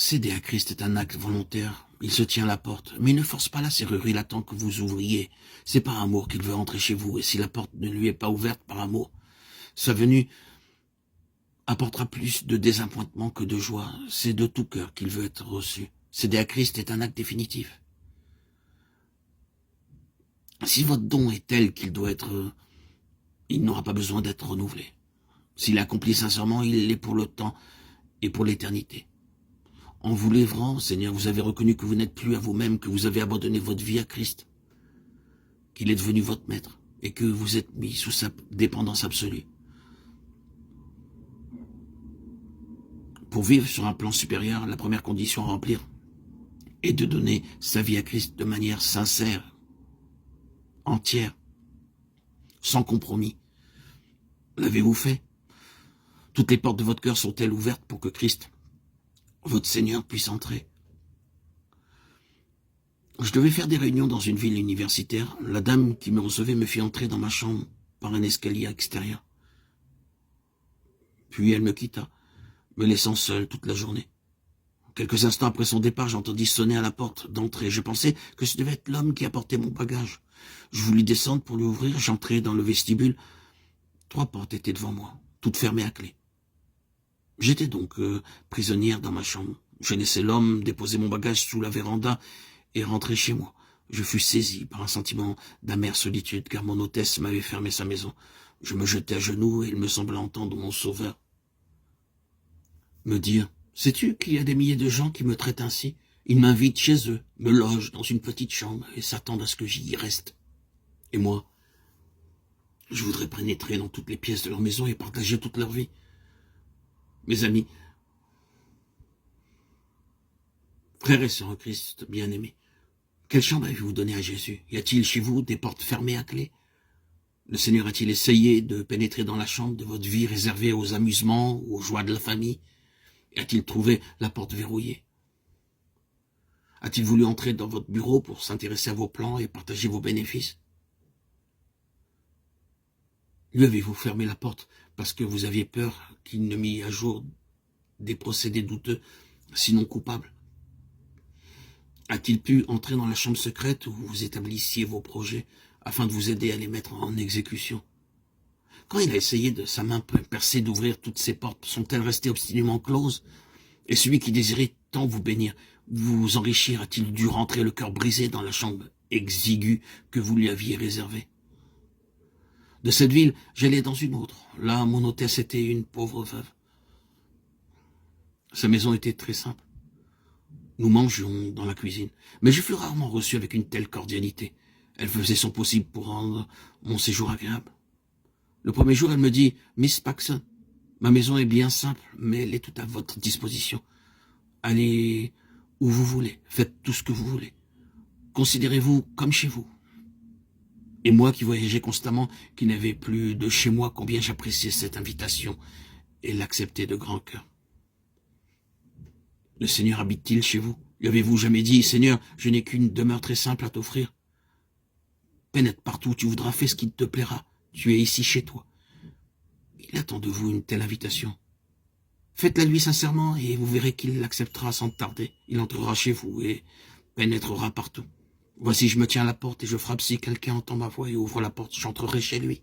Céder à Christ est un acte volontaire. Il se tient à la porte, mais il ne force pas la serrure, il attend que vous ouvriez. C'est par amour qu'il veut entrer chez vous, et si la porte ne lui est pas ouverte par amour, sa venue apportera plus de désappointement que de joie. C'est de tout cœur qu'il veut être reçu. Céder à Christ est un acte définitif. Si votre don est tel qu'il doit être, il n'aura pas besoin d'être renouvelé. S'il accomplit sincèrement, il l'est pour le temps et pour l'éternité. En vous livrant, Seigneur, vous avez reconnu que vous n'êtes plus à vous-même, que vous avez abandonné votre vie à Christ, qu'il est devenu votre maître et que vous êtes mis sous sa dépendance absolue. Pour vivre sur un plan supérieur, la première condition à remplir est de donner sa vie à Christ de manière sincère, entière, sans compromis. L'avez-vous fait? Toutes les portes de votre cœur sont-elles ouvertes pour que Christ, votre Seigneur, puisse entrer? Je devais faire des réunions dans une ville universitaire. La dame qui me recevait me fit entrer dans ma chambre par un escalier extérieur. Puis elle me quitta, me laissant seul toute la journée. Quelques instants après son départ, j'entendis sonner à la porte d'entrée. Je pensais que ce devait être l'homme qui apportait mon bagage. Je voulus descendre pour lui ouvrir. J'entrai dans le vestibule. 3 portes étaient devant moi, toutes fermées à clé. J'étais donc prisonnière dans ma chambre. Je laissai l'homme déposer mon bagage sous la véranda et rentrer chez moi. Je fus saisi par un sentiment d'amère solitude, car mon hôtesse m'avait fermé sa maison. Je me jetai à genoux et il me sembla entendre mon sauveur me dire « Sais-tu qu'il y a des milliers de gens qui me traitent ainsi? Ils m'invitent chez eux, me logent dans une petite chambre et s'attendent à ce que j'y reste. Et moi, je voudrais pénétrer dans toutes les pièces de leur maison et partager toute leur vie. Mes amis, frères et sœurs en Christ bien-aimés, quelle chambre avez-vous donnée à Jésus? Y a-t-il chez vous des portes fermées à clé? Le Seigneur a-t-il essayé de pénétrer dans la chambre de votre vie réservée aux amusements, aux joies de la famille? Et a-t-il trouvé la porte verrouillée? A-t-il voulu entrer dans votre bureau pour s'intéresser à vos plans et partager vos bénéfices? Lui avez-vous fermé la porte parce que vous aviez peur qu'il ne mît à jour des procédés douteux, sinon coupables? A-t-il pu entrer dans la chambre secrète où vous établissiez vos projets afin de vous aider à les mettre en exécution? Quand il a essayé de sa main percée d'ouvrir toutes ces portes, sont-elles restées obstinément closes? Et celui qui désirait tant vous bénir, vous enrichir, a-t-il dû rentrer le cœur brisé dans la chambre exiguë que vous lui aviez réservée? De cette ville, j'allais dans une autre. Là, mon hôtesse était une pauvre veuve. Sa maison était très simple. Nous mangions dans la cuisine, mais je fus rarement reçu avec une telle cordialité. Elle faisait son possible pour rendre mon séjour agréable. Le premier jour, elle me dit « Miss Paxson, ma maison est bien simple, mais elle est tout à votre disposition. Allez où vous voulez, faites tout ce que vous voulez. Considérez-vous comme chez vous. » Et moi qui voyageais constamment, qui n'avais plus de chez moi, combien j'appréciais cette invitation et l'acceptais de grand cœur. Le Seigneur habite-t-il chez vous? Lui avez-vous jamais dit « Seigneur, je n'ai qu'une demeure très simple à t'offrir. Pénètre partout où tu voudras, fais ce qui te plaira. Tu es ici chez toi. » Il attend de vous une telle invitation. Faites-la lui sincèrement et vous verrez qu'il l'acceptera sans tarder. Il entrera chez vous et pénétrera partout. Voici, je me tiens à la porte et je frappe. Si quelqu'un entend ma voix et ouvre la porte, j'entrerai chez lui.